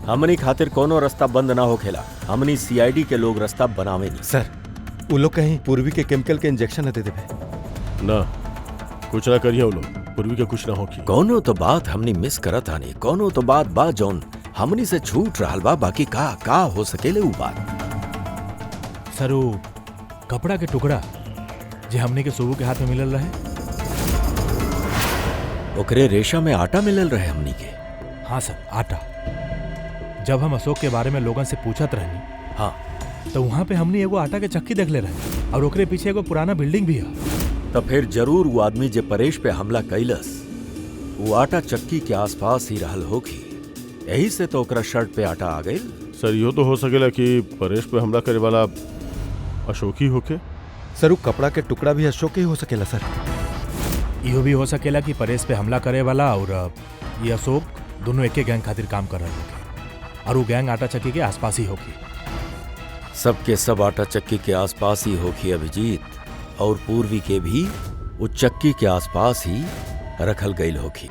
हमनी खातिर कोनो रास्ता बंद ना होखेला। हमनी सीआईडी के लोग रास्ता बनावे नहीं। सर वो लोग कहीं पूर्वी के केमिकल के इंजेक्शन न दे देवे। ना कुछ ना करिए वो लोग, पूर्वी के कुछ ना होगी। कोनो तो बात हमनी मिस करत आनी, कोनो तो बात बा जौन हमनी से छूट रहल बा। बाकी का हो सकेले उ बात। सर वो कपड़ा के टुकड़ा जे हमने के सोबू के हाथ में मिलल रहे। ओकरे रेशा में आटा मिलल रहे हमनी के। हाँ सर, आटा। जब हम अशोक के बारे में लोगन से पूछत रहनी, हाँ, तो वहाँ पे हमने एगो आटा के चक्की देख ले रहे और ओकरे पीछे एगो पुराना बिल्डिंग भी है। तो फिर जरूर वो आदमी जे परेश पे हमला कैलस वो आटा चक्की के आसपास ही रहल होगी। यही से तो ओकरा शर्ट पे आटा आ गई। सर यो तो हो सकेला कि परेश पे हमला करे वाला अशोक ही होके। सर वो कपड़ा के टुकड़ा भी अशोक ही हो सकेला सर। इहो भी हो सकेला कि परेश पे हमला करे वाला और ये अशोक दोनों एक गैंग खातिर काम कर रहे होंगे और वो गैंग आटा चक्की के आसपास ही होगी। सबके सब आटा चक्की के आसपास ही होगी अभिजीत, और पूर्वी के भी वो चक्की के आसपास ही रखल गई होगी।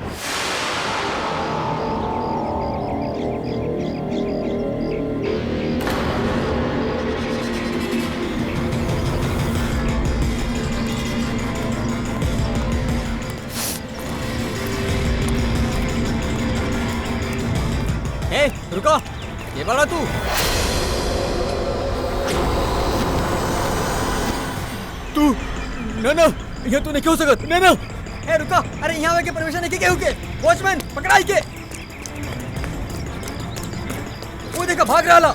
रुको, ये बड़ा तू ना ये तू नहीं क्यों सकत ना। ए रुका, अरे यहाँ आके परमिशन नहीं के हुके। वॉचमैन पकड़ाई के। वो देखा भाग रहा।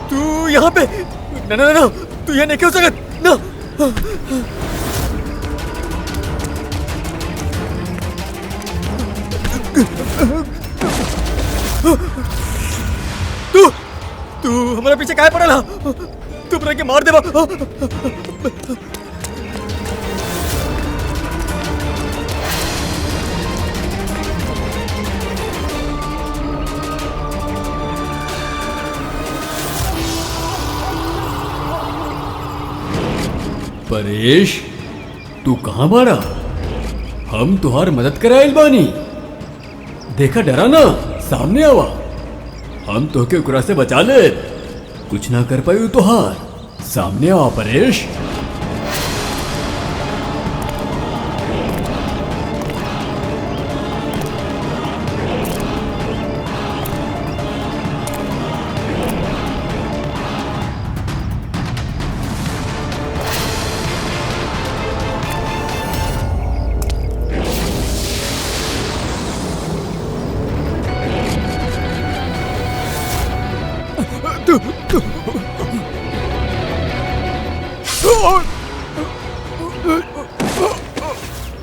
तू यहाँ पे ना तू यहाँ नहीं क्यों सकत ना। तू हमारे पीछे काहे पड़ल? तू अपने के मार देबा। परेश तू कहाँ बाड़ा? हम तुहार मदद कराइल बानी। देखा डरा ना, सामने आवा। हम तोहके ओकरा से बचा ले। कुछ ना कर पाई तुहार। सामने आवा परेश।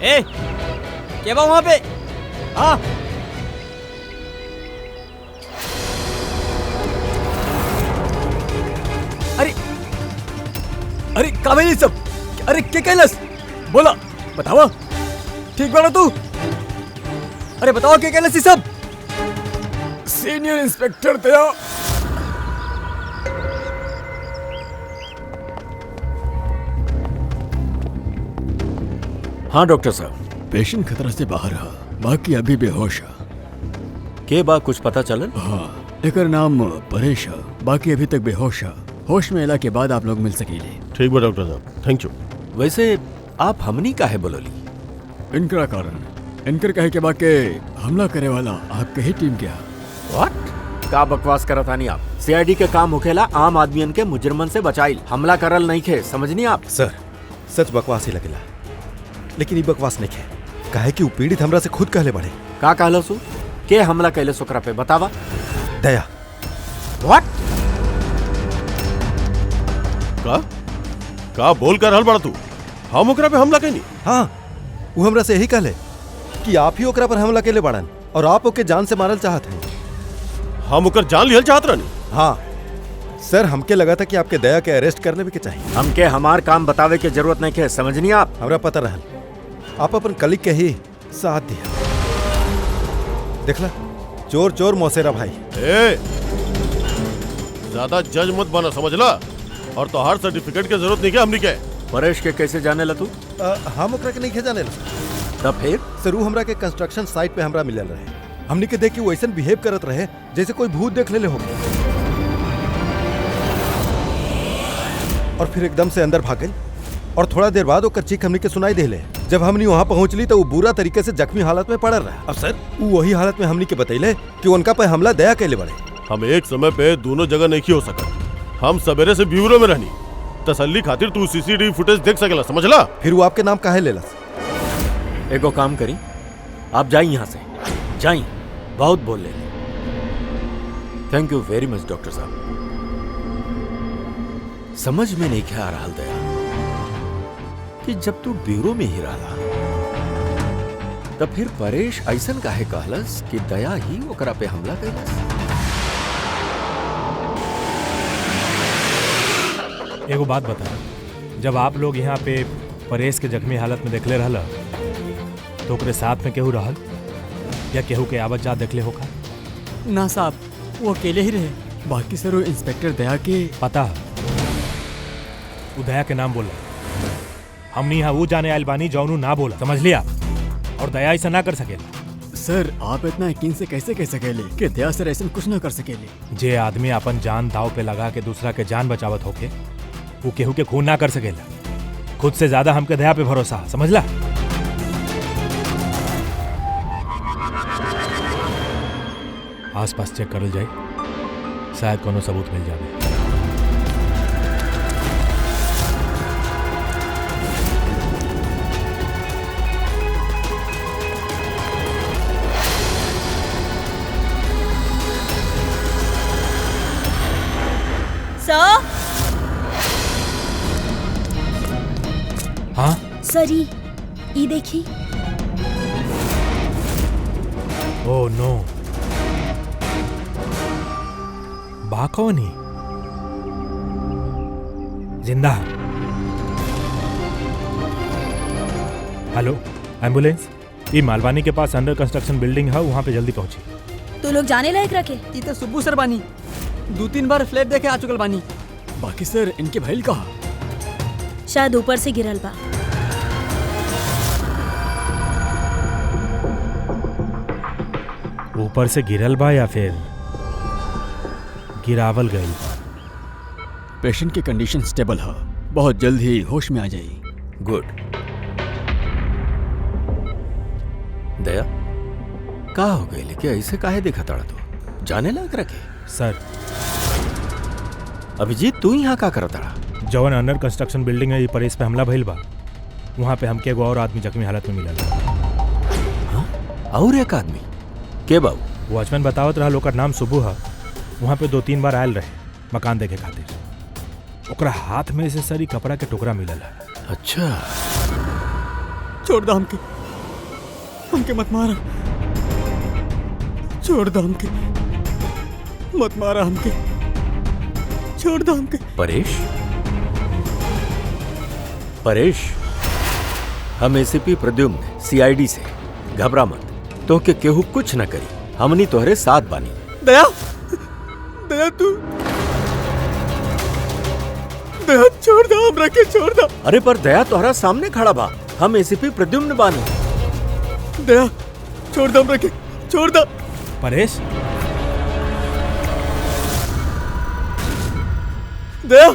ए, क्या बा वहाँ पे? हाँ, अरे काबिल सब। अरे क्या कैलस? बोला बतावा। ठीक बना तू? अरे बताओ क्या कैलस सब? सीनियर इंस्पेक्टर थे। हाँ डॉक्टर साहब, पेशेंट खतरा से बाहर है, बाकी अभी बेहोश है। के बा कुछ पता चलन? हाँ, एकर नाम परेश है, बाकी अभी तक बेहोश है। होश में अला के बाद आप लोग मिल सकेले। ठीक बा डॉक्टर साहब, थैंक यू। वैसे आप हमनी काहे बोलोली? इनका कारण इनकर कहे के बाद के हमला करे वाला आपके ही टीम के। व्हाट? का बकवास करत आनी आप? सीआईडी के काम होखेला आम आदमियन के मुजरमन से बचाइल, हमला करल नहीं खे। समझनी आप? सर सच बकवास ही लगेला, लेकिन ये बकवास नहीं है। काहे कि वो पीड़ित हमरा से खुद कहले बड़े। का कहलो सु? के हमला कैले सोकरा पे बतावा? दया। व्हाट? का बोल कर हल बड़ा तू? हम ओकरा पे हमला कैनी? हाँ, वो हमरा से यही कहले कि आप ही ओकरा पर हमला केले बाड़न और आप ओके जान से मारल चाहत हैं। हम ओकर जान लिहल चाहत रहनी। हाँ सर, हमके लगा था कि आपके दया के अरेस्ट करने भी के चाहिए। हमके हमार काम बतावे के जरूरत नहीं है, समझनी आप? हमरा पता रहल आप अपन कलीग के ही साथ दिया। देखला चोर चोर मौसेरा भाई। ए, ज्यादा जज मत बना, समझला? और तो हर सर्टिफिकेट की जरूरत नहीं है हमनी के। परेश के कैसे जाने ला तू? हम ओकरा के नहीं जाने ला। तब फिर सर ऊ हमरा के कंस्ट्रक्शन साइट पे हमरा मिलल रहे। हमनी के देख के वो ऐसा बिहेव करत रहे जैसे कोई भूत देख ले हो। और फिर एकदम से अंदर भाग गई और थोड़ा देर बाद ओकर चीख हमनी के सुनाई देले। जब हमनी वहाँ पहुँचली तो वो बुरा तरीके से जख्मी हालत में पड़ल रहा। अब सर वो वही हालत में हमनी के बतैले कि उनका पे हमला दया कैले बड़े। हम एक समय पे दोनों जगह नहीं हो सकत। हम सवेरे से ब्यूरो में रहनी, तसल्ली खातिर तू सीसीटीवी फुटेज देख सकेला, समझला? फिर वो आपके नाम काहे लेला? एगो काम करी, आप जाइए यहाँ से, जाइए, बहुत बोल ले। थैंक यू वेरी मच डॉक्टर साहब। समझ में नहीं क्या आ रहा दया कि जब तू ब्यूरो में ही रहा तब फिर परेश ऐसन काहे कहलस कि दया ही ओकरा पे हमला कैलस। एगो बात बता, जब आप लोग यहाँ पे परेश के जख्मी हालत में देखले रहल तो ओकरे साथ में केहू रहल या केहू के आवत जात देखले होगा? ना साहब, वो अकेले ही रहे। बाकी सर वो इंस्पेक्टर दया के पता है, वो दया के नाम बोला। हमनी यहाँ वो जाने आयल बानी जौनू ना बोला, समझ लिया? और दया ऐसा ना कर सकेला। सर आप इतना यकीन से कैसे कह सकेले कि दया सर ऐसा कुछ ना कर सकेले? जे आदमी अपन जान दाव पे लगा के दूसरा के जान बचावत होके वो केहू के खून ना कर सकेला। खुद से ज्यादा हमके दया पे भरोसा है, समझला? आसपास चेक करल जाए, शायद कोनो सबूत मिल जाए। सर? हाँ सरी, ये देखी। ओह नो, बा कौन ही जिंदा? हेलो एम्बुलेंस, ये मालवानी के पास अंडर कंस्ट्रक्शन बिल्डिंग है, वहाँ पे जल्दी पहुंची। तो लोग जाने लायक रखे। ये तो सुब्बू सर बानी, 2-3 बार फ्लैट देखे आ चुकल बानी। बाकी सर इनके भैल कहा? शायद ऊपर से गिरल बा। ऊपर से गिरल बा या फिर गिरावल गई बा? पेशेंट की कंडीशन स्टेबल है, बहुत जल्द ही होश में आ जाएगी। गुड। दया का हो गई लेकिन ऐसे काहे देखा ताड़ा? तो जाने लायक रखे। सर अभिजीत तू यहाँ का करता रहा? जवन अंडर कंस्ट्रक्शन बिल्डिंग है, ये परेश पे हमला भइल बा, वहाँ पे हमके एगो और आदमी जख्मी हालत में मिलल। हाँ? और एक आदमी के बाबू? वॉचमैन बतावत रहा, ओकर नाम सुब्बू है। वहाँ पे 2-3 बार आयल रहे मकान देखे खातिर। ओकरा हाथ में से सरी कपड़ा के टुकड़ा मिलल है। अच्छा, छोड़ दो हमके, हमके मत मारा। छोड़ दो हमके, मत मारा हमके, छोड़ दो हमके। परेश, परेश, हम एसीपी प्रद्युम्न सीआईडी से, घबरा मत, तो के केहू कुछ न करी, हमनी तोहरे साथ बानी। दया, दया तू, दया छोड़ दो, हमरा के छोड़ दो। अरे पर दया तोहरा सामने खड़ा बा, हम एसीपी प्रद्युम्न बानी। दया छोड़ दो, हमरा के छोड़ दो। परेश, दया,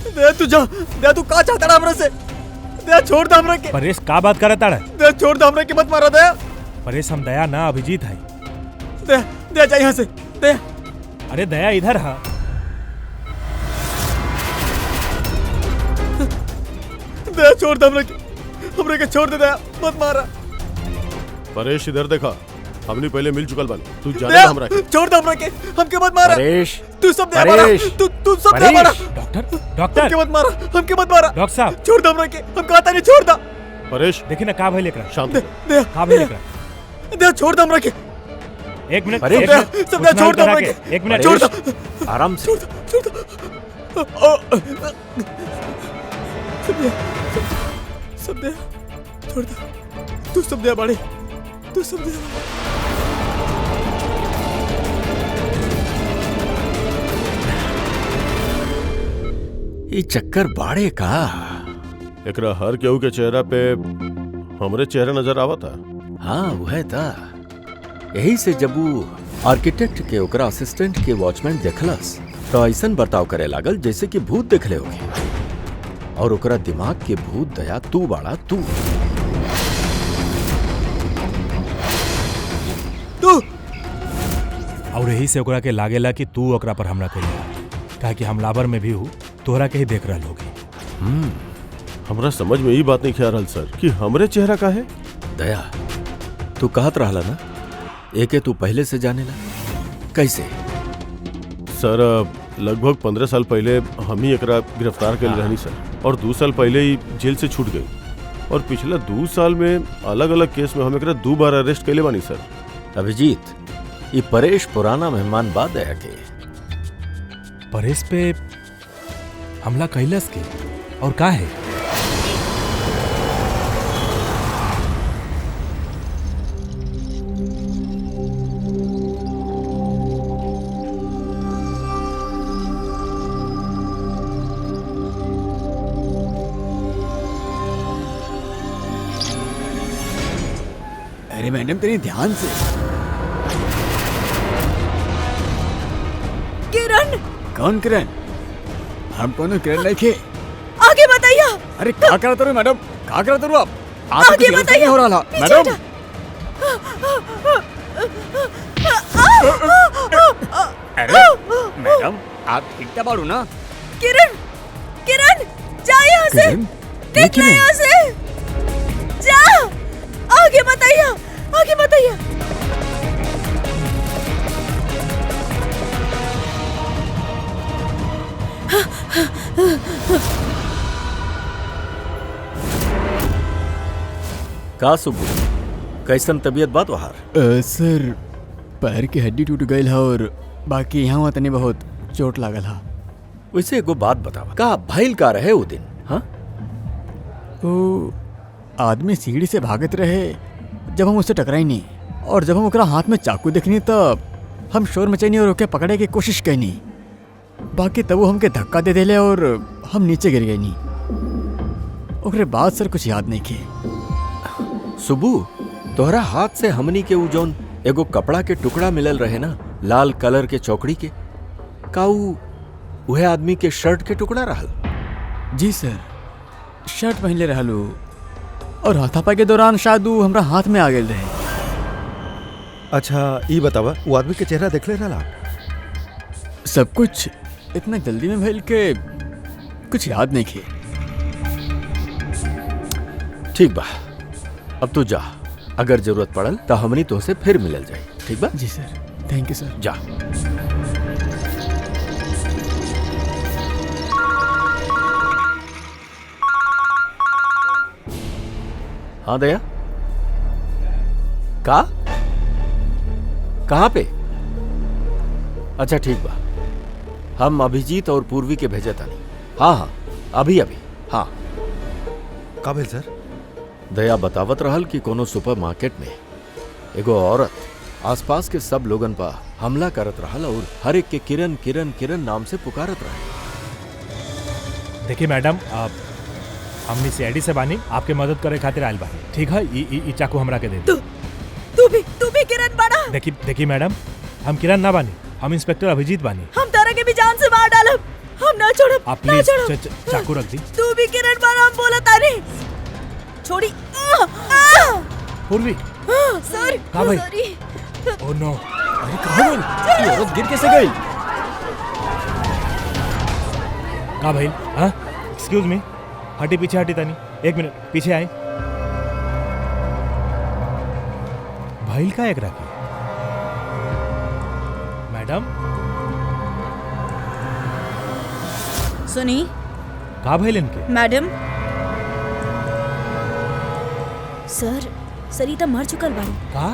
दया तू जा, दया तू का चाहता हमरा से? दया छोड़ दो हमरा के। परेश का बात करत ताड़ा? दया छोड़ दो हमरा के, मत मारो दया। परेश हम दया ना अभिजीत है। दया, दया जा यहाँ से, दया। अरे दया इधर है। दया छोड़ दो हमरा के छोड़ दे दया, मत मारा। परेश इधर देखा, हमने पहले मिल चुकल बानी, तू जाने दया, हमरा के। छोड़ दो हमरा के, हमके मत मारा। परेश, तू सब दया मारा, परेश, तू सब दया मारा। डॉक्टर, डॉक्टर, हमके मत मारा, हमके मत मारा। डॉक्टर साहब, छोड़ दो हमरा के, हम कहता नहीं, छोड़ दो। परेश देखिए ना का भइल एकरा। शांत दया, हो। दया, का भइल एकरा? दया छोड़ दो हमरा के। एक मिनट, परेश, एक दया, मिनट, सब दया कुछ छोड़ दो ना हमरा करा के। के। एक मिनट, छोड़ दो, आराम से। छोड़ दो, छोड़ दो। सब दया, छोड़ दो। तू सब दया बाड़े, तू सब दया। ये चक्कर बाड़े का। एकरा हर केहू के चेहरा पे हमरे चेहरा नजर आवा था। हाँ वह था। यही से जब वो आर्किटेक्ट के ओकरा असिस्टेंट के वॉचमैन देखलस तो ऐसन बर्ताव करे लागल जैसे कि भूत देखले होगे। और ओकरा दिमाग के भूत दया तू बाड़ा तू। और यही से ओकरा के लागेला कि तू ओकरा पर हमला करेला, काहे कि हमलावर में भी हूँ तोहरा के ही देख रहा होगी। हमरा समझ में ये बात नहीं ख्याल रहल सर कि हमरे चेहरा का है। दया तू कहत रहला ना एके तू पहले से जानेला, कैसे? सर लगभग 15 साल पहले हम ही एकरा गिरफ्तार कर रहनी सर, और 2 साल पहले ही जेल से छूट गई। और पिछला 2 साल में अलग अलग केस में हम एकरा 2 बार अरेस्ट कैले बानी सर। अभिजीत ये परेश पुराना मेहमान बा दया के। परेश पे हमला कैलस के और का है? अरे मैडम तेरे ध्यान से। किरण कौन किरण? हम कोनो किरण नहीं खे। आगे बताइए। अरे क्या करत हो मैडम? क्या करत हो आप? आगे बताइए। हो रहा पीछे मैडम। अरे मैडम आप ठीक बाड़ू ना? किरण किरण जा यहाँ से। किरण? निकले यहाँ से। जा आगे बताइए। आगे बताइए। का सुबह कैसन तबीयत बात वहार? सर पैर की हड्डी टूट गई है और बाकी यहाँ तनी बहुत चोट लागल है। वैसे एगो बात बतावा, का भइल का रहे वो दिन? हाँ वो आदमी सीढ़ी से भागत रहे जब हम उससे टकराई नहीं, और जब हम ओकरा हाथ में चाकू देखनी तब हम शोर मचैनी और ओके पकड़े की कोशिश कैनी। बाकी तब वो हमके धक्का दे देले और हम नीचे गिर गई नहीं। ओकरे बाद सर कुछ याद नहीं किए। सुबू तोहरा हाथ से हमनी के उ जौन एगो कपड़ा के टुकड़ा मिलल रहे ना, लाल कलर के चौकड़ी के, का उहे आदमी के शर्ट के टुकड़ा रहल? जी सर, शर्ट पहनले रहलू और हाथापाई के दौरान शायद वो हमरा हाथ में आ गए रहे। अच्छा ये बतावा वो आदमी के चेहरा देख ले रहा? सब कुछ इतना जल्दी में भइल के कुछ याद नहीं किए। ठीक बा, अब तू जा, अगर जरूरत पड़ल तो हमनी तुमसे फिर मिलल जाए। ठीक बा? जी सर, थैंक यू सर। जा। हाँ दया, का कहाँ पे? अच्छा ठीक बा, हम अभिजीत और पूर्वी के भेजे तानी। हाँ हाँ अभी अभी। हाँ का भेल सर? दया बतावत रहल कि कोनो सुपर मार्केट में एगो औरत आसपास के सब लोगन पर हमला करत रहल और हर एक के किरण किरण किरण नाम से पुकारत रहे। देखिए मैडम, आप हमनी सीआईडी से बानी, आपके मदद करे खातिर आयल बानी। ठीक है, ई चाकू हमरा के दे दे। तू भी किरण बड़ा। देखिए मैडम, हम किरण ना बानी, हम इंस्पेक्टर अभिजीत बानी। हम तारा के भी जान से मार डालब। हम ना छोड़ब। आप प्लीज चाकू रख दी। तू भी किरण बड़ा, हम बोला तारे। छोड़ी। पूर्वी सर का भाई? सॉरी। ओह नो, अरे कहाँ गई? ये औरत गिर कैसे गई? का भाई? हाँ एक्सक्यूज मी, हटी पीछे हटी तानी, 1 मिनट पीछे आए। भाईल का एक रखी मैडम? सुनी का भाईल इनके? मैडम, सर सरिता मर चुकल बाड़ी। का?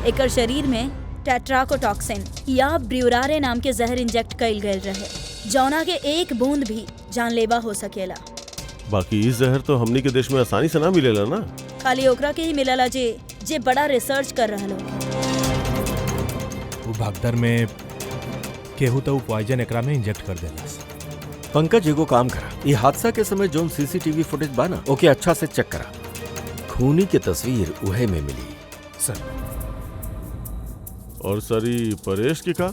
एकर शरीर में टेट्राकोटॉक्सिन या ब्र्यूरारे नाम के जहर इंजेक्ट कइल गयल रहे, जौना के एक बूंद भी जानलेवा हो सकेला। बाकी इस जहर तो हमनी के देश में आसानी से ना मिलेला ना। खाली ओकरा के ही मिलला जे बड़ा रिसर्च कर रहल हो। वो भागदर में केहू तो पॉइजन एकरा में इंजेक्ट कर देला। पंकज एगो काम करा, ये हादसा के समय जोन सीसीटीवी फुटेज बा ना ओके अच्छा से चेक करा। खूनी के तस्वीर उहे में मिली। सर और सरी परेश की का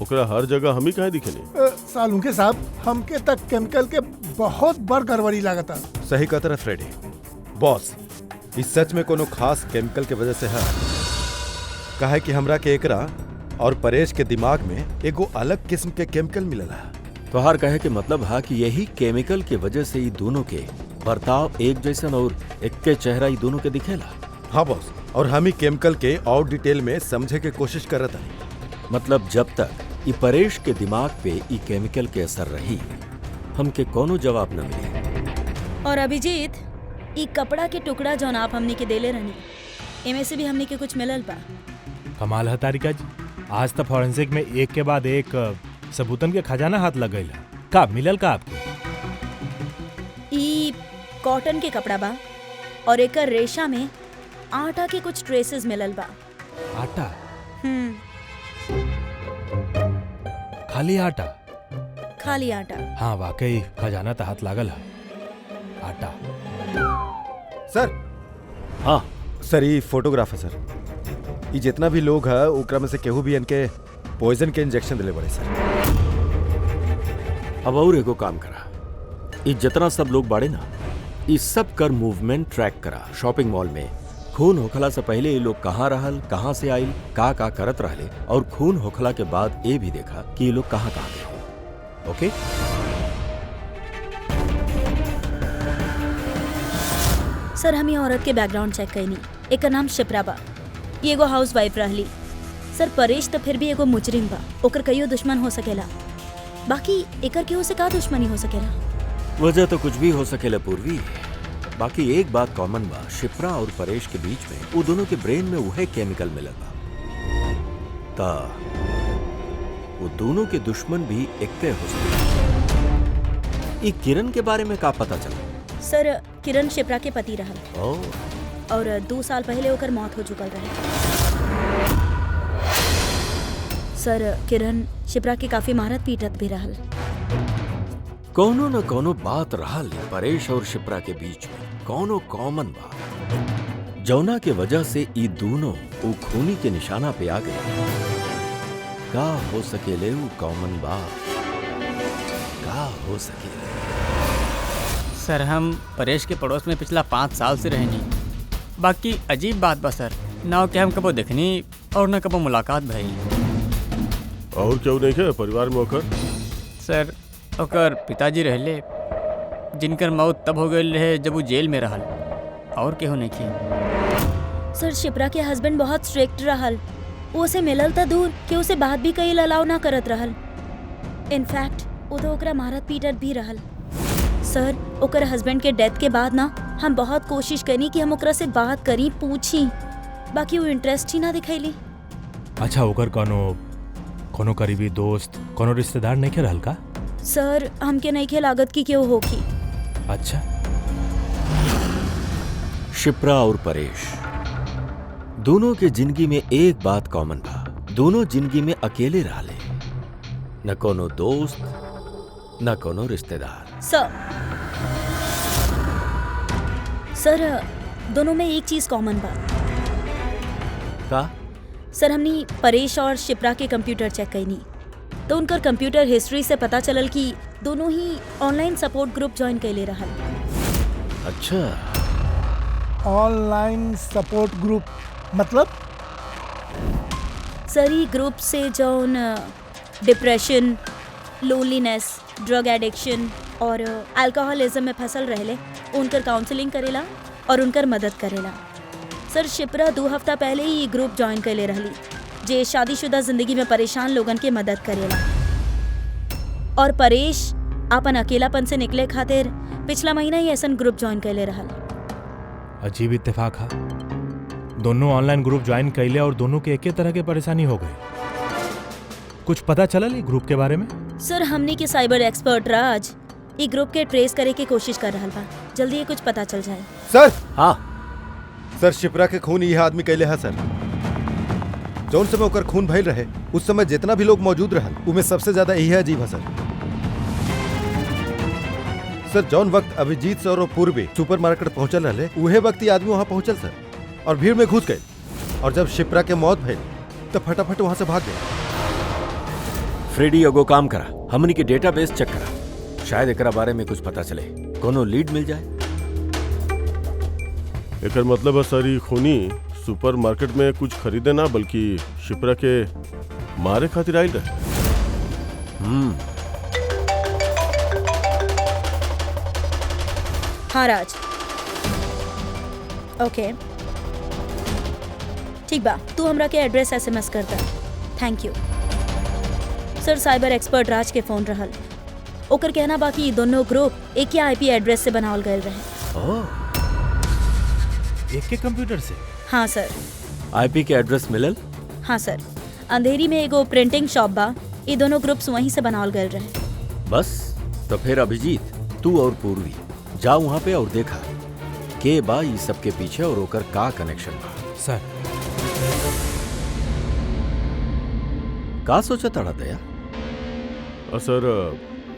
ओकरा हर जगह हम ही काहे दिखेनी? सालुंके साहब हमके तक केमिकल के बहुत बड़ गड़बड़ी लागता। सही कहता रहा फ्रेडी। बॉस इस सच में कोनो खास केमिकल के वजह से है। कहा कि हमरा के एकरा और परेश के दिमाग में एगो अलग किस्म के केमिकल मिलला। तोहार कहे के मतलब है कि यही केमिकल के वजह से ये दोनों के बर्ताव एक जैसन और एक के चेहरा ये दोनों के दिखेला। हाँ बॉस, और हम ही केमिकल के और डिटेल में समझे के कोशिश कर रहा था। मतलब जब तक ये परेश के दिमाग पे ये केमिकल के असर रही हमके कोनो जवाब न मिली। और अभिजीत, ई कपड़ा के टुकड़ा जौन आप हमनी के देले रहनी, एमे से भी हमनी के कुछ मिलल बा। कमाल है तारिका जी, आज तक फॉरेंसिक में एक के बाद एक सबूतन के खजाना हाथ लग गई। का मिलल का आपके? ई कॉटन के कपड़ा बा और एकर रेशा में आटा के कुछ ट्रेसेस मिलल बा। आटा? हम्म, खाली आटा? खाली आटा। हाँ वाकई खजाना तो हाथ लागल है। आटा। सर हाँ सर ये फोटोग्राफ है सर। ये जितना भी लोग है ओकरा में से केहू भी इनके पॉइजन के इंजेक्शन दिले बड़े सर। अब और एगो काम करा, ये जितना सब लोग बाड़े ना इस सब कर मूवमेंट ट्रैक करा। शॉपिंग मॉल में खून होखला से पहले ये लोग कहाँ रहल, कहाँ से आइल, का करत रहले, और खून होखला के बाद ये भी देखा कि ये लोग कहाँ गए। ओके सर हम ये औरत के बैकग्राउंड चेक कईनी। एकर नाम शिप्रा बा। ये एगो हाउस वाइफ रहली। सर परेश तो फिर भी एगो मुजरिम बा, ओकर कईयो दुश्मन हो सकेला। बाकी एकर केहू से का दुश्मनी हो सकेला? वजह तो कुछ भी हो सकेला पूर्वी। बाकी एक बात कॉमन बा, शिप्रा और परेश के बीच में वो दोनों के ब्रेन में वह केमिकल मिलल बा। ता वो दोनों के दुश्मन भी एकते हो सके। ये किरण के बारे में का पता चला? सर किरण शिप्रा के पति रहल ओह और 2 साल पहले ओकर मौत हो चुकल रहे। सर किरण शिप्रा के काफी मारत पीटत भी रहल। कोनो न कोनो बात रहल परेश और शिप्रा के बीच में, कोनो कॉमन बात जौना के वजह से ई दोनों वो खूनी के निशाना पे आ गए। का हो सकेले वो कॉमन बात? का हो सकेले? सर हम परेश के पड़ोस में पिछला 5 साल से रहनी। बाकी अजीब बात बा सर, ना कि हम कबो देखनी और न कबो मुलाकात भई। और क्यों नहीं है परिवार में होकर? सर ओकर पिताजी रहले, जिनकर मौत तब हो गई रहे जब वो जेल में रहल, और केहू नहीं की। सर शिप्रा के हस्बैंड बहुत स्ट्रिक्ट रहल। वो उसे मिलल था दूर कि उसे बात भी कई अलाउ ना करत रहल। इनफैक्ट वो तो ओकरा मारत पीटत भी रहल। सर ओकर हस्बैंड के डेथ के बाद ना हम बहुत कोशिश करी कि हम ओकरा से बात करी, पूछी, बाकी वो इंटरेस्ट ही ना दिखैली। अच्छा ओकर कोनो करीबी दोस्त, कोनो रिश्तेदार नहीं के रहल का? सर हमके नहीं खे लागत कि क्यों होगी। अच्छा शिप्रा और परेश दोनों के जिंदगी में एक बात कॉमन था, दोनों जिंदगी में अकेले रहले, न कोनो दोस्त न कोनो रिश्तेदार। सर दोनों में एक चीज कॉमन बा। का? सर हमनी परेश और शिप्रा के कंप्यूटर चेक कईनी तो उनकर कंप्यूटर हिस्ट्री से पता चलल कि दोनों ही ऑनलाइन सपोर्ट ग्रुप ज्वाइन कैले रहल। अच्छा ऑनलाइन सपोर्ट ग्रुप मतलब? सर ई ग्रुप से जौन डिप्रेशन, लोनलीनेस, ड्रग एडिक्शन और अल्कोहलिज्म में फंसल रहले उनकर काउंसलिंग करेला और उनकर मदद करेला। सर शिप्रा 2 हफ्ता पहले ही ग्रुप ज्वाइन कैले रहली जे शादीशुदा जिंदगी में परेशान लोगन के मदद करेला। और परेश अपन अकेलापन से निकले खातिर पिछला महीना ही ऐसा ग्रुप ज्वाइन कैले रहल। अजीब इत्तेफाक है, दोनों ऑनलाइन ग्रुप ज्वाइन कैले और दोनों के एक तरह के परेशानी हो गई। कुछ पता चलल ई ग्रुप के बारे में? सर हमने के साइबर एक्सपर्ट राज ई ग्रुप के ट्रेस करे के कोशिश कर रहल बा। जल्दी ये कुछ पता चल जाए। सर हाँ सर शिप्रा के खून यह आदमी कैले है सर। जौन समय ओकर खून भइल रहे उस समय जितना भी लोग मौजूद रहल उनमें सबसे ज्यादा यही अजीब है सर। सर जौन वक्त अभिजीत सर और पूर्वी सुपरमार्केट पहुंचल रहे उहे वक्त ये आदमी वहां पहुंचल सर और भीड़ में घुस गए और जब शिप्रा के मौत भइल तो फटाफट वहां से भाग गए। फ्रेडी एगो काम करा, हमनी के डेटाबेस चेक करा, शायद एकरा बारे में कुछ पता चले, कोनो लीड मिल जाए। एकर मतलब है सर, ई खूनी सुपरमार्केट में कुछ खरीदे ना बल्कि शिप्रा के मारे खातिर आइल रहे। हाँ राज, ओके ठीक बा, तू हमरा के एड्रेस SMS करता। Thank you sir. Cyber expert Raj के फोन रहल, ओकर कहना बाकी ई दोनों ग्रुप एक ही IP एड्रेस से बनावल गए रहे। ओह, एक के कंप्यूटर से? हाँ सर। IP के एड्रेस मिलल? हाँ सर, अंधेरी में एगो प्रिंटिंग शॉप बा, ये दोनों ग्रुप्स वहीं से बनावल गए रहे। बस तो फिर अभिजीत, तू और पूर्वी जा वहां पे और देखा के बा ई सब के पीछे और ओकर का कनेक्शन बा। सर का सोचा तड़ा दया? सर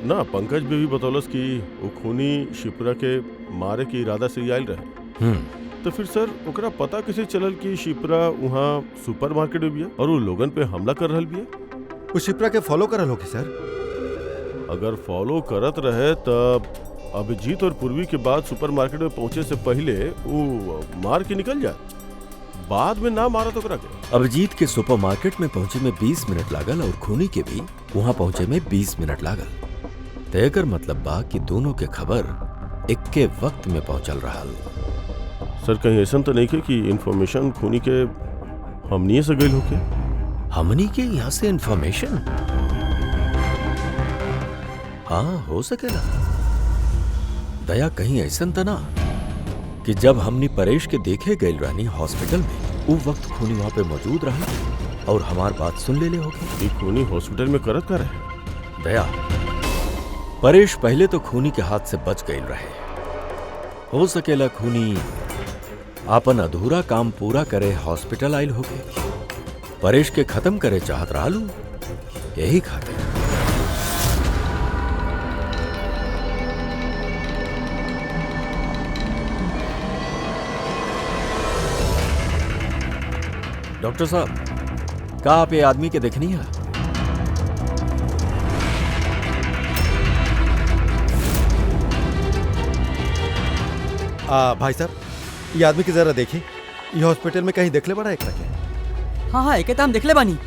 ना पंकज भी बतौलस कि वो खूनी शिप्रा के मारे के इरादा से ही आयल रहे। तो फिर सर ओकरा पता कैसे चलल कि शिप्रा वहाँ सुपरमार्केट में बिया और वो लोगन पे हमला कर रहल बिया? वो शिप्रा के फॉलो करल होगी सर। अगर फॉलो करत रहे तब अभिजीत और पूर्वी के बाद सुपरमार्केट में पहुंचे से पहले वो मार के निकल जाए, बाद में ना मारा तो करा के। अभिजीत के सुपरमार्केट में पहुंचे में 20 मिनट लागल और खूनी के भी वहां पहुंचे में 20 मिनट लागल। तय कर मतलब बा कि दोनों के खबर एक के वक्त में पहुंचल रहा। सर कहीं ऐसा तो नहीं कि इंफॉर्मेशन खूनी के हमनी से गई होके? हमनी के यहाँ से इंफॉर्मेशन? हाँ हो सकेला। दया कहीं ऐसा तो ना कि जब हमनी परेश के देखे गए रहनी हॉस्पिटल में, वो वक्त खूनी वहां पे मौजूद रहा और हमार बात सुन ले होगी। खूनी हॉस्पिटल में करत का रहे? दया, परेश पहले तो खूनी के हाथ से बच गए रहे। हो सकेला खूनी आपन अधूरा काम पूरा करे हॉस्पिटल आयल होगे, परेश के खत्म करे चाहत रहलू, यही खातिर। डॉक्टर साहब, का आप ये आदमी के देखनी है? भाई साहब, ये आदमी की जरा देखी, ये हॉस्पिटल में कहीं देखले बड़ा एक रखे? हाँ हाँ, एक हम देखले बानी।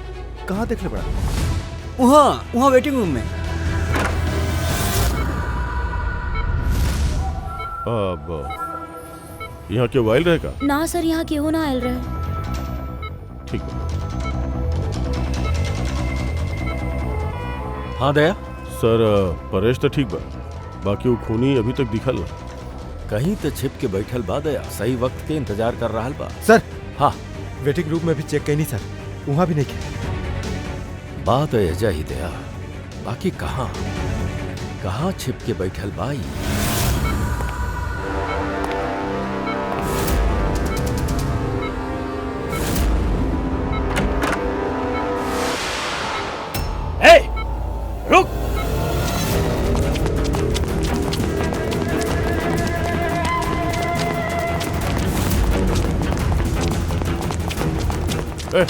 कहाँ देखले बड़ा? वहाँ वेटिंग रूम में। अब यहाँ के वाइल रहेगा? ना सर, यहाँ क्यों ना आयल रहे। ठीक है। हाँ दया सर, परेश तो ठीक बा, बाकी वो खूनी अभी तक दिखल ना। कहीं तो छिप के बैठल बा दया, सही वक्त के इंतजार कर रहा बा। सर हाँ, वेटिंग रूम में भी चेक कहीं नहीं सर, वहाँ भी नहीं किया। बात ऐजा ही दया, बाकी कहाँ कहाँ छिप के बैठल बाई? रुक!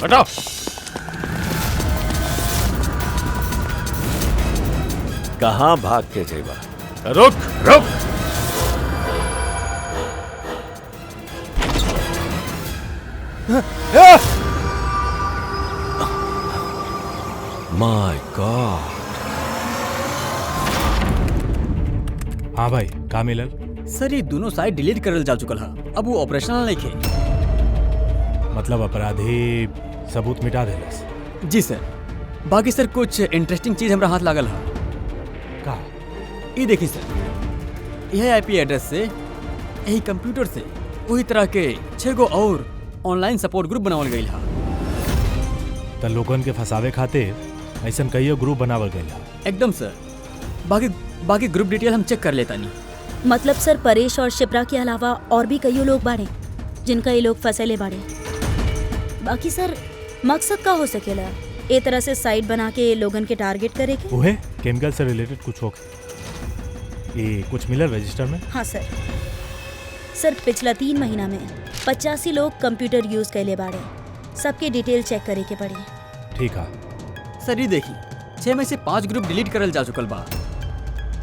हटाओ! कहाँ भाग के जेबा? रुक! रुक! माय गॉड! हाँ भाई, का मिलल? सर ये दोनों साइड डिलीट करल जा चुकल है, अब वो ऑपरेशनल नहीं खे। मतलब अपराधी सबूत मिटा देलस? जी सर। बाकी सर कुछ इंटरेस्टिंग चीज हमरा हाथ लागल है। का? ये देखिए सर, यह IP एड्रेस से, यही कंप्यूटर से वही तरह के 6 गो और ऑनलाइन सपोर्ट ग्रुप बनावल गई है। त लोगन के फंसावे खातिर ऐसन कई ग्रुप बनावल गइल है। एकदम सर। बाकी ग्रुप डिटेल हम चेक कर लेता नहीं। मतलब सर, परेश और शिप्रा के अलावा और भी कई लोग बाड़े जिनका ये लोग फंसेले बाड़े। बाकी सर, मकसद का हो सकेला ए तरह से साइट बना के लोगन के टारगेट करे के? उहे केमिकल से रिलेटेड कुछ हो। ये कुछ मिलल रजिस्टर में? हाँ सर पिछला 3 महीना में 85 लोग कंप्यूटर यूज कैले बाड़े। सबके डिटेल चेक करे के पड़ी। ठीक है सर ये देखी 6 में से 5 ग्रुप डिलीट करल जा चुकल बा।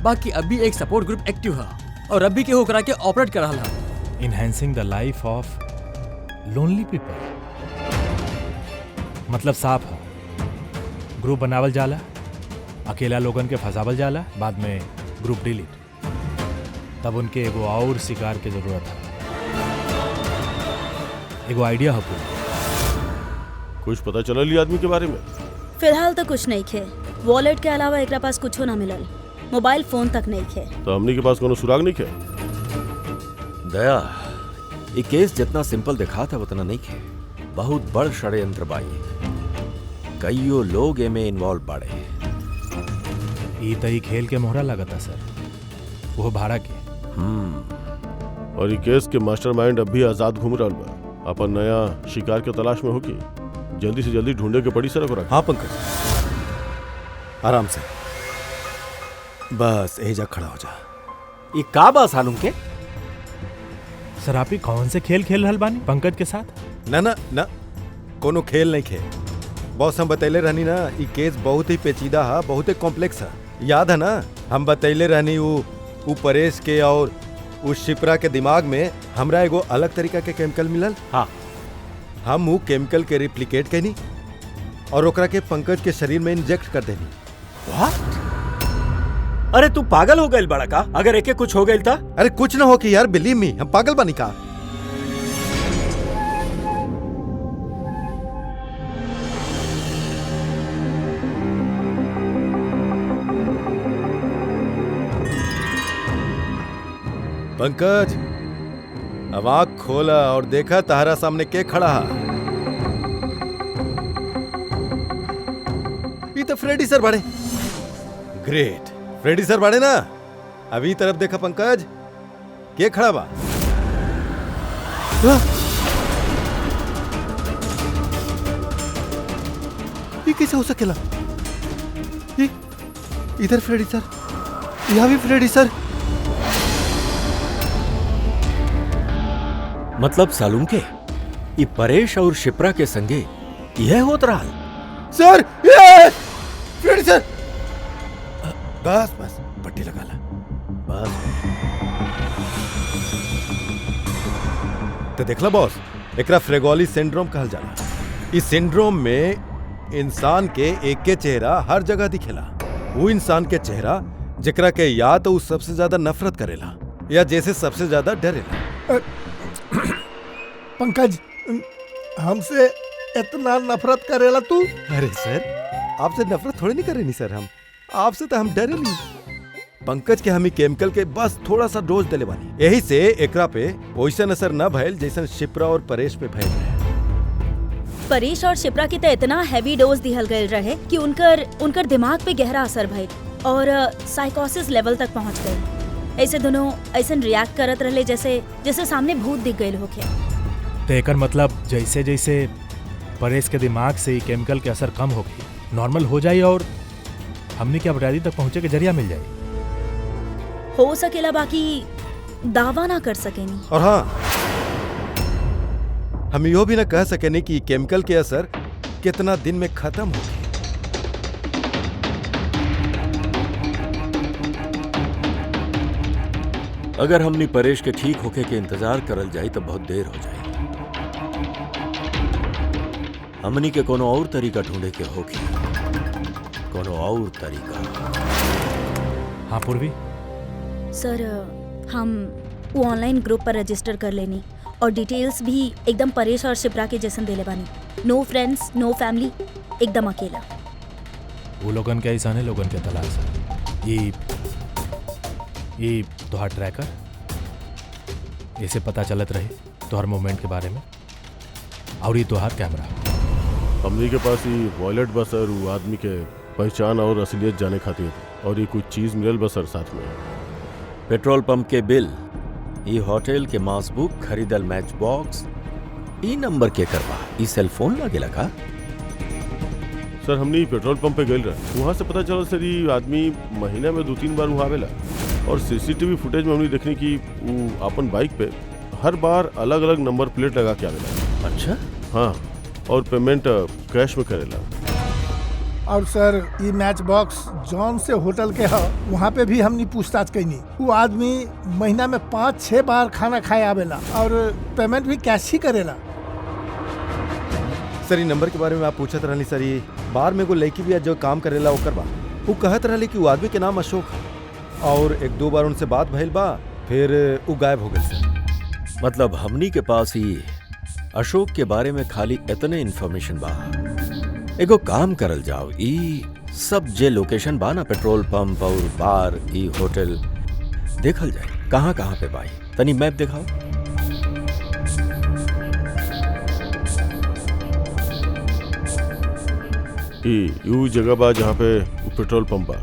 बाकी अभी एक सपोर्ट ग्रुप एक्टिव है और अभी केहू करा के ऑपरेट कर रहा है। Enhancing the life of lonely people, मतलब साफ है ग्रुप बनावल जाला, अकेला लोगन के फंसावल जाला, बाद में ग्रुप डिलीट, तब उनके एगो और शिकार के जरूरत है। एगो आइडिया है पूरा। कुछ पता चलल ई आदमी के बारे में? फिलहाल तो कुछ नहीं खे। वॉलेट के अलावा एकरा पास कुछो ना मिलल, मोबाइल फोन तक नहीं खे। तो हमनी के पास कोनो सुराग नहीं है? दया, ये केस जितना सिंपल दिखा था उतना नहीं खे। बहुत बड़ षड्यंत्र बाई, कईयो लोग एमे इन्वॉल्व बाड़े। ई तई खेल के मोहरा लगता सर, वो भाड़ा के। और ये केस के मास्टरमाइंड अब भी आजाद घूम रहा बा, अपन नया शिकार के तलाश में होगी। जल्दी से जल्दी ढूंढे के पड़ी सर ओकरा। हाँ पंकज, आराम से, बस एजा खड़ा हो जा। ये का बा सालूम के? सर आप ही कौन से खेल खेल रहल बानी पंकज के साथ? ना ना ना, कोनो खेल नहीं खे। बॉस हम बतैले रहनी ना, ये केस बहुत ही पेचीदा है, बहुत ही कॉम्प्लेक्स है। याद है ना, हम बतैले रहनी वो परेश के और उस शिप्रा के दिमाग में हमरा एगो अलग तरीका के केमिकल मिलल। हाँ, हम वो केमिकल के रिप्लिकेट कैनी और ओकरा के पंकज के शरीर में इंजेक्ट कर देनी। अरे तू पागल हो गई बड़ा का? अगर एके कुछ हो गई था? अरे कुछ ना हो कि यार, बिलीव मी, हम पागल बनी का? पंकज, अब आँख खोला और देखा तारा सामने के खड़ा है। ये तो फ्रेडी सर बड़े। ग्रेट, फ्रेडी सर बड़े ना। अभी तरफ देखा पंकज, के खड़ा बा? ये कैसे हो सकेला? ये इधर फ्रेडी सर, यहाँ भी फ्रेडी सर। मतलब सालूम के ये परेश और शिप्रा के संगे यह होत रहा? सर, ये फ्रेडी सर। बस बस, पट्टी लगा ला, बस। तो देखला बॉस, एकरा फ्रेगोली सिंड्रोम कहल जाला। इस सिंड्रोम में इंसान के एक के चेहरा हर जगह दिखेला। वो इंसान के चेहरा जेकरा के या तो उस सबसे ज्यादा नफरत करेला या जैसे सबसे ज्यादा डरेला। पंकज, हमसे इतना नफरत करेला तू? अरे सर, आपसे नफरत थोड़ी नहीं करे नहीं सर, हम आपसे तो हम डरे नहीं। पंकज के हम केमिकल के बस थोड़ा सा डोज दिले बानी, यही से एकरा पे वैसन असर न भइल जैसन शिप्रा और परेश पे भइल रहे। परेश और शिप्रा की तो इतना हैवी डोज दिहल गए रहे कि उनकर दिमाग पे गहरा असर भइल और साइकोसिस लेवल तक पहुंच गए। ऐसे दोनों ऐसे रिएक्ट करत रहे जैसे सामने भूत दिख गए होके। तो एकर मतलब जैसे जैसे परेश के दिमाग से केमिकल के असर कम होगी, नॉर्मल हो जाए और हमने क्या अपराधी तक पहुंचे के जरिया मिल जाए। हो सकेला, बाकी दावा ना कर सकेनी। और हाँ, हम यो भी ना कह सकेनी कि केमिकल के असर कितना दिन में खत्म होगी। अगर हमनी परेश के ठीक होके के इंतजार करल जाए तो बहुत देर हो जाए। हमनी के कोनो और तरीका ढूंढे के होगी, कोनो और तरीका। हाँ पूर्वी सर, हम वो ऑनलाइन ग्रुप पर रजिस्टर कर लेनी और डिटेल्स भी एकदम परेश और शिप्रा के जैसन देले बानी। नो फ्रेंड्स, नो फैमिली, एकदम अकेला। वो लोगन के ऐसा नहीं, लोगन के तलाश है। ये तोहार ट्रैकर, इसे पता चलत रहे तोहर मूवमेंट के बारे में, और ये तोहार कैमरा। हमनी के पास ये वॉलेट बसर वो आदमी के पहचान और असलियत जाने खातिर थी, और ये कुछ चीज मिलल बसर साथ में। पेट्रोल पंप के बिल, ई होटल के मास बुक, खरीदल मैच बॉक्स, ई नंबर के करवा, ई सेल फोन लगेला का? सर हमने पेट्रोल पंप पे गए रहे, वहाँ से पता चला सर ये आदमी महीने में 2-3 बार वहाँ आवेला। और सीसीटीवी फुटेज में हमने देखनी कि वो अपन बाइक पे हर बार अलग अलग नंबर प्लेट लगा के आवेला। अच्छा, हाँ, और पेमेंट कैश में करेला। और सर ये मैच बॉक्स जॉन से होटल के है, वहाँ पे भी हमने पूछताछ कैनी। वो आदमी महीना में 5-6 बार खाना खाए आवेला और पेमेंट भी कैश ही करेला। सर ये नंबर के बारे में आप पूछत रहली सर, ये बार में एगो लड़की भी है जो काम करेला ओकर बा। वो कहत रहली कि वो आदमी के नाम अशोक है और 1-2 बार उनसे बात भइल बा, फिर वो गायब हो गए सर। मतलब हमनी के पास ही अशोक के बारे में खाली इतने इन्फॉर्मेशन बा। एगो काम करल जाओ, ई सब जे लोकेशन बा ना, पेट्रोल पंप और बार, ई होटल देखल जाए कहाँ कहाँ पे बाई। तनी मैप दिखाओ। यू जगह बा जहाँ पे वो पेट्रोल पंप बा।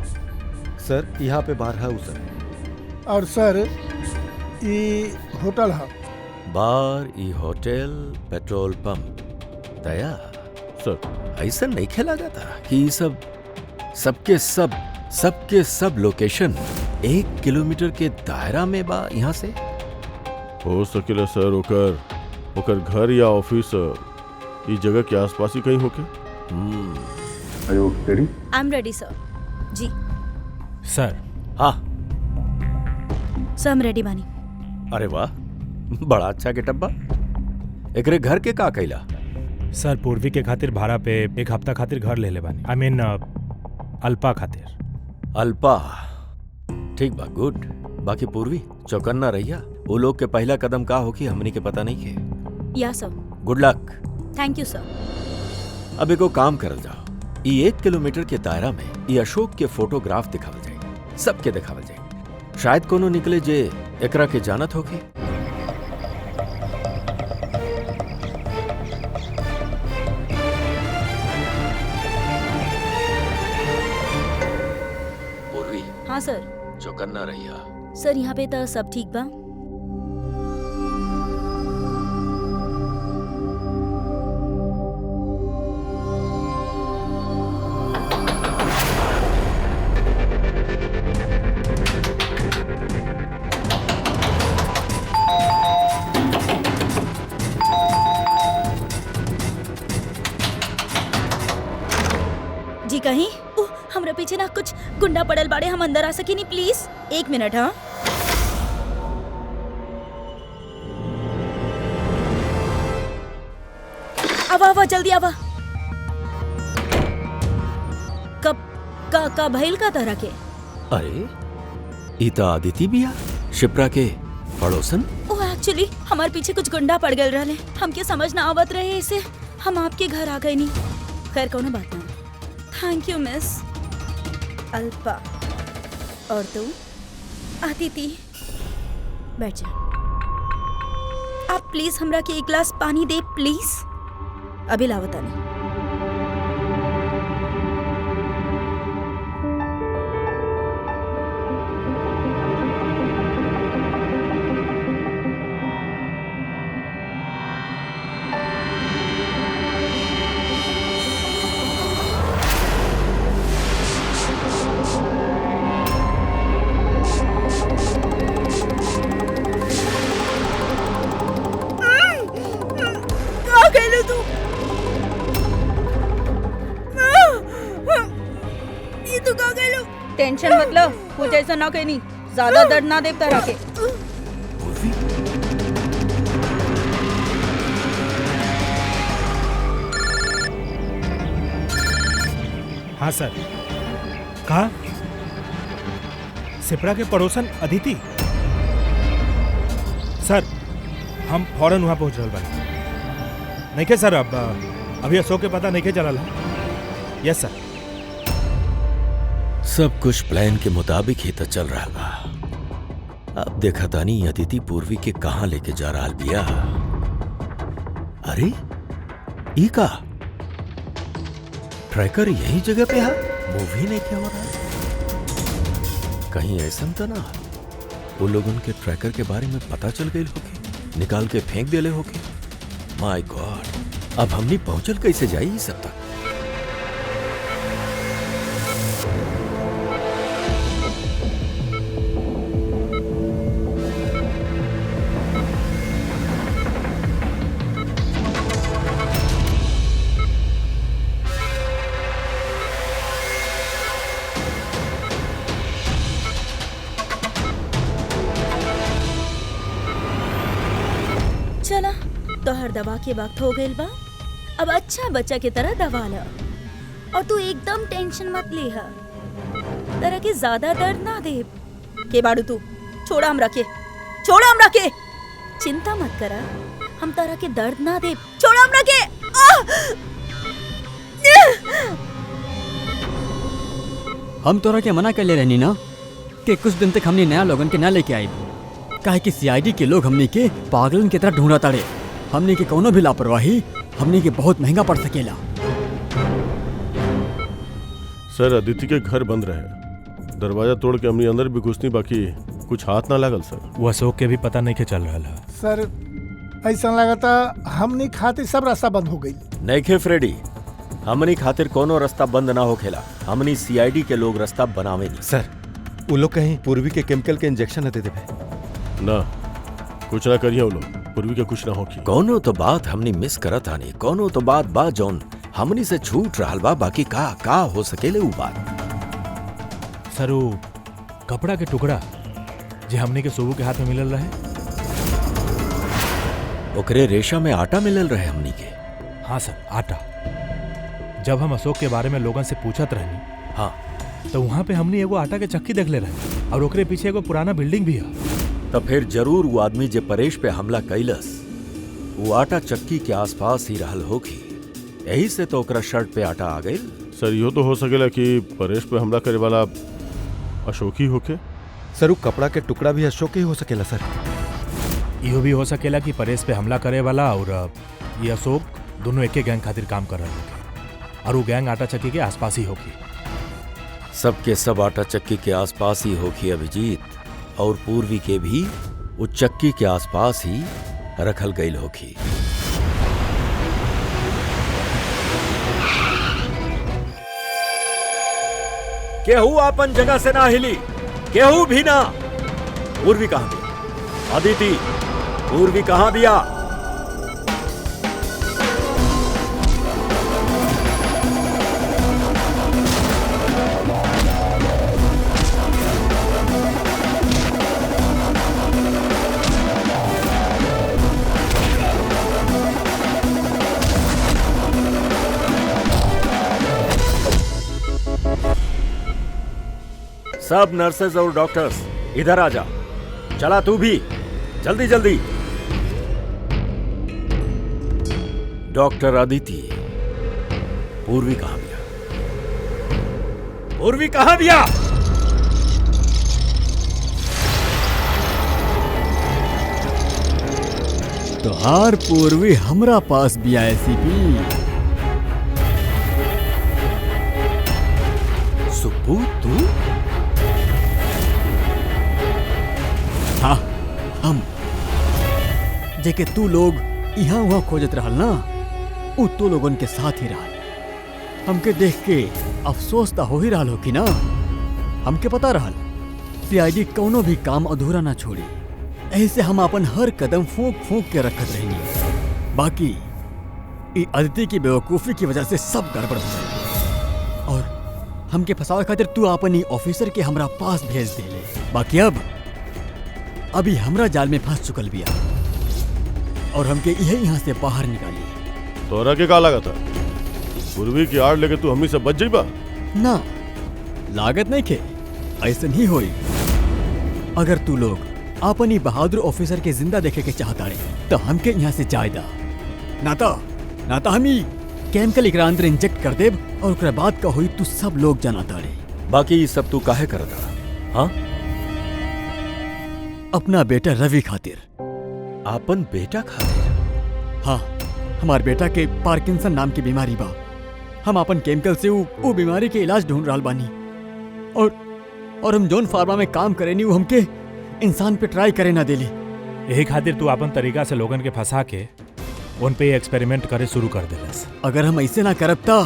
सर यहाँ पे बार है वो सर। और सर ये होटल है। बार, ई होटल, पेट्रोल पंप। दया सर ऐसा नहीं खेला जाता कि ये सबके सब लोकेशन 1 किलोमीटर के दायरा में बा यहाँ से। हो सकेला सर ओकर घर या ऑफिस इस जगह के आसपास ही कहीं होके। आई एम रेडी सर। जी सर। हाँ, सर हम रेडी बानी। अरे वाह, बड़ा अच्छा गेटअप बा। एकरे घर के का कैला? सर पूर्वी के खातिर भाड़ा पे 1 हफ्ता खातिर घर ले ले बानी। आई मीन अल्पा खातिर। अल्पा ठीक बा, गुड। बाकी पूर्वी चौकन्ना रहिया। वो लोग के पहला कदम का होगी हमनी के पता नहीं है। या sir. Good luck. Thank you sir. अब एगो काम करल जाओ, ई 1 किलोमीटर के दायरा में ई अशोक के फोटोग्राफ दिखावल जाए, सबके दिखावल जाए। शायद कोनो निकले जे एकरा के जानत होके। पूर्वी हाँ सर। चौकन्ना रहिया। सर यहाँ पे तो सब ठीक बा। जी कहीं हमरा पीछे ना कुछ गुंडा पड़ल बाड़े, हम अंदर आ सके नहीं प्लीज? 1 मिनट। हाँ आवा जल्दी आवा। कब भइल का तरह के? अरे ईता आदिति बिया, शिप्रा के पड़ोसन। ओ एक्चुअली हमारे पीछे कुछ गुंडा पड़ गए रहले, हमके समझ ना आवत रहे, इसे हम आपके घर आ गए नहीं। खैर कोनो बात ना। थैंक यू मिस अल्पा। और तू अदिति, बैठ जा। आप प्लीज हमरा के 1 गिलास पानी दे प्लीज। अभी लावता नहीं। टेंशन मतलब कुछ ऐसा ना कहनी, ज्यादा दर्द ना दे तरह के। हाँ सर। कहा? सिपरा के पड़ोसन अदिति? सर हम फौरन वहाँ पहुँच रहे बानी। नहीं के सर, अब अभी अशोक के पता नहीं के चला। यस सर। सब कुछ प्लान के मुताबिक ही तो चल रहा बा। अब देखा तानी अदिति पूर्वी के कहाँ लेके जा रहा बिया। अरे ई का ट्रैकर यही जगह पे है? मूवी नहीं क्या हो रहा? कहीं ऐसा तो ना वो लोग उनके ट्रैकर के बारे में पता चल गए होके, निकाल के फेंक देले होके। माय गॉड, अब हमने पहुंचल कैसे जाई सब तक? तो हर दवा के वक्त हो गइल बा। अब अच्छा बच्चा की तरह दवा ला और तू एकदम टेंशन मत ले हा। तरह के ज्यादा दर्द ना दे। के बाड़ू तू छोड़ा हमरा के चिंता मत करा, हम तरह के दर्द ना दे। छोड़ा हमरा के। हम तोरा के मना कर ले रहनी ना कि कुछ दिन तक हमने नया लोगन के ना लेके आई, काहे कि सीआईडी के लोग हमने के पागलन की तरह ढूंढा ताड़े। हमने के कोनो भी लापरवाही हमने के बहुत महंगा पड़ सकेला। सर अदिति के घर बंद रहे, दरवाजा तोड़ के हमने अंदर भी घुसनी, बाकी कुछ हाथ ना लागल सर। वो अशोक के भी पता नहीं के चल रहा है। सर ऐसा लगता हमने खातिर सब रास्ता बंद हो गई। नइखे फ्रेडी, हमनी खातिर कोनो रास्ता बंद ना होखेला। हमनी सीआईडी के लोग रास्ता बनावे नहीं। सर वो लोग कहीं पूर्वी के केमिकल के इंजेक्शन न दे देवे। ना कुछ ना करिए वो लोग, पूर्वी के कुछ ना होगी। कोनो तो बात हमनी मिस करत आनी, कोनो तो बात बा जौन हमनी से छूट रहल बा, बाकी का हो सकेले उ बात। सर वो कपड़ा के टुकड़ा जे हमने के सोबू के हाथ में मिलल रहे, ओकरे रेशा में आटा मिलल रहे हमनी के। हाँ सर आटा। जब हम अशोक के बारे में लोगन से पूछत रहनी, हाँ, तो वहाँ पे हमने एगो आटा के चक्की देख ले रहे और ओकरे पीछे एगो पुराना बिल्डिंग भी है। तो फिर जरूर वो आदमी जे परेश पे हमला कैलस वो आटा चक्की के आसपास ही रहल होगी, यही से तो ओकरा शर्ट पे आटा आ गइल। सर यो तो हो सकेला कि परेश पे हमला करे वाला अशोक ही होके। सर वो कपड़ा के टुकड़ा भी अशोक ही हो सकेला सर। इहो भी हो सकेला कि परेश पे हमला करे वाला और ये अशोक दोनों एक गैंग खातिर काम कर रहे होंगे और वो गैंग आटा चक्की के आसपास ही होगी। सबके सब आटा चक्की के आसपास ही होगी अभिजीत, और पूर्वी के भी उस चक्की के आसपास ही रखल गई होगी। केहू अपन जगह से ना हिली, केहू भी ना। पूर्वी कहां बिया? अदिति, पूर्वी कहां बिया? सब नर्सेज और डॉक्टर्स इधर आ जा। चला तू भी, जल्दी जल्दी। डॉक्टर अदिति, पूर्वी कहां बिया? पूर्वी कहां बिया? तोहार पूर्वी हमरा पास भी आए सीपी। सुप्पू तू? हाँ, हम जेके तू लोग यहाँ वहाँ खोजत रहल ना, उ तो लोगन के साथ ही रहल। हमके देख के अफसोस तो हो ही रहल हो कि ना। हमके पता रहल सीआईडी कोनो भी काम अधूरा ना छोड़ी, ऐसे हम अपन हर कदम फूंक फूंक के रखत रहेंगे। बाकी ई अदिति की बेवकूफ़ी की वजह से सब गड़बड़ हो गई और हमके फंसावे खातिर तू अपन ई ऑफिसर के हमरा पास भेज देले। बाकी अभी हमरा जाल में फंस चुकल बिया और हमके यही यहाँ से बाहर निकाली। तोरा के का लगा था? पूर्वी की आड़ लेके तू हमी से बच जाइबा? ना, लागत नहीं के ऐसा नहीं होई। अगर तू लोग अपनी बहादुर ऑफिसर के जिंदा देखे के चाहता रहे तो हमके यहाँ से जाए दा, ना तो हम ही केमिकल एकरा अंदर इंजेक्ट कर देब और ओकरा बाद का होई तू सब लोग जाना तारे। बाकी ये सब तू काहे करता? हाँ, अपना बेटा रवि खातिर। आपन बेटा खातिर? हाँ, हमार बेटा के पार्किंसन नाम की बीमारी बा। हम अपन केमिकल से वो बीमारी के इलाज ढूंढ रहा बानी और हम जोन फार्मा में काम करेनी वो हमके इंसान पे ट्राई करे ना देली। यही खातिर तू अपन तरीका से लोगन के फंसा के उन पे एक्सपेरिमेंट करे शुरू कर देलस। अगर हम ऐसे ना करब ता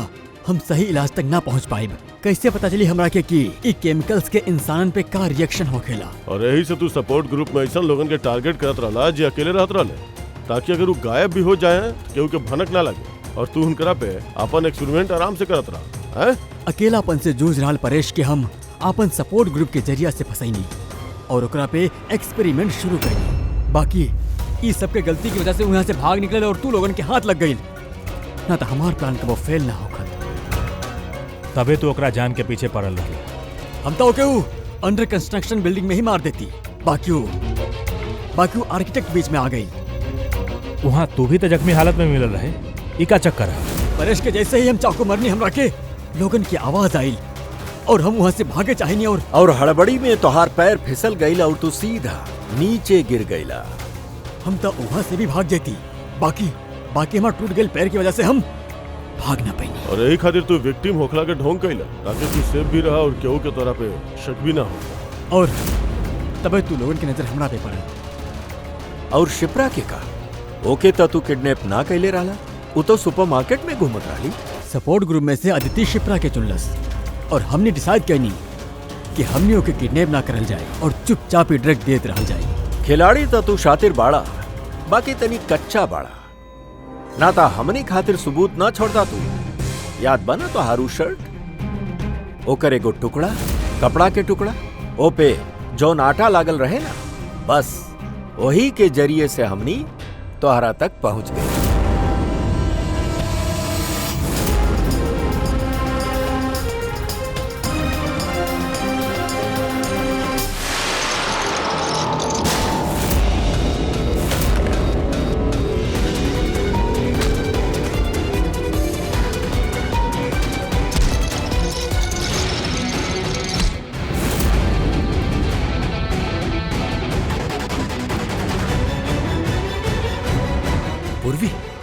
हम सही इलाज तक ना पहुंच पाइब। कैसे पता चली हमरा के कि ई केमिकल्स के इंसानन पे का रिएक्शन होखेला? और यही से तू सपोर्ट ग्रुप में ऐसा लोगन के टारगेट करत रहला जे अकेले रहत रहले, ताकि अगर वो गायब भी हो जाए तो केहू के भनक ना लगे और तू उनकरा पे अपन एक्सपेरिमेंट आराम से करत रहा है। अकेलापन से जूझ रहा परेश के हम अपन सपोर्ट ग्रुप के जरिया से फंसैनी और ओकरा पे एक्सपेरिमेंट शुरू करी। बाकी इस सबके गलती की वजह से वहां से भाग निकले और तू लोगन के हाथ लग गई ना तो हमार प्लान कबो फेल ना होगा। तबे तो ओकरा जान के पीछे पड़ल रही। हम तो ओके अंडर कंस्ट्रक्शन बिल्डिंग में ही मार देती। बाकी वो आर्किटेक्ट बीच में आ गई। वहाँ तू भी तो जख्मी हालत में मिलल रहे। ई का चक्कर है? परेश के जैसे ही हम चाकू मरनी हमरा के लोगन की आवाज आई और हम वहां से भागे चाहिए और हड़बड़ी में तोहार पैर फिसल गईला और तू सीधा नीचे गिर गईला। हम तो वहां से भी भाग जाती। बाकी हमार टूट गए पैर की वजह से हम भाग ना पाई। और यही खातिर तू विक्टिम होखला के ढोंग कइला ताकि तू सेफ भी रहा और केहू के तोरा पे शक भी ना हो। और तबे तू लोगन की नजर हमरा पे पड़ल। और शिप्रा के का ओके तो तू किडनैप ना कैले रहला। वो तो सुपरमार्केट में घूमत रही। सपोर्ट ग्रुप में से अदिति शिप्रा के चुनलस और हमने डिसाइड करनी कि हमने ओके किडनैप ना करल जाए और चुपचाप ही ड्रग देत रह जाए। खिलाड़ी तो तू शातिर बाड़ा, बाकी तनी कच्चा बाड़ा ना ता हमनी खातिर सबूत ना छोड़ता तू। याद बना तो हारू शर्ट ओकर एगो टुकड़ा कपड़ा के टुकड़ा ओपे जौन आटा लागल रहे ना, बस वही के जरिए से हमनी तोहरा तक पहुंच गए।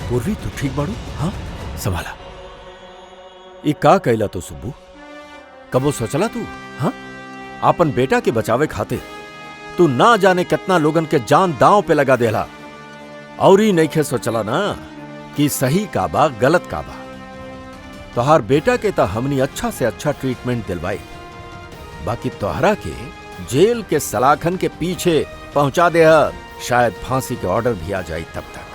पूर्वी तू ठीक बाड़ू? हाँ संभाला। ई का कैला तो सुब्बू? कबो सोचला तू? हाँ आपन बेटा के बचावे खातिर तू ना जाने कितना लोगन के जान दांव पे लगा देला और ही नहीं सोचला ना कि सही का बा गलत का बा। तोहार बेटा के ता हमनी अच्छा से अच्छा ट्रीटमेंट दिलवाई, बाकी तोहरा के जेल के सलाखन के पीछे पहुंचा दे। शायद फांसी के ऑर्डर भी आ जाए तब तक।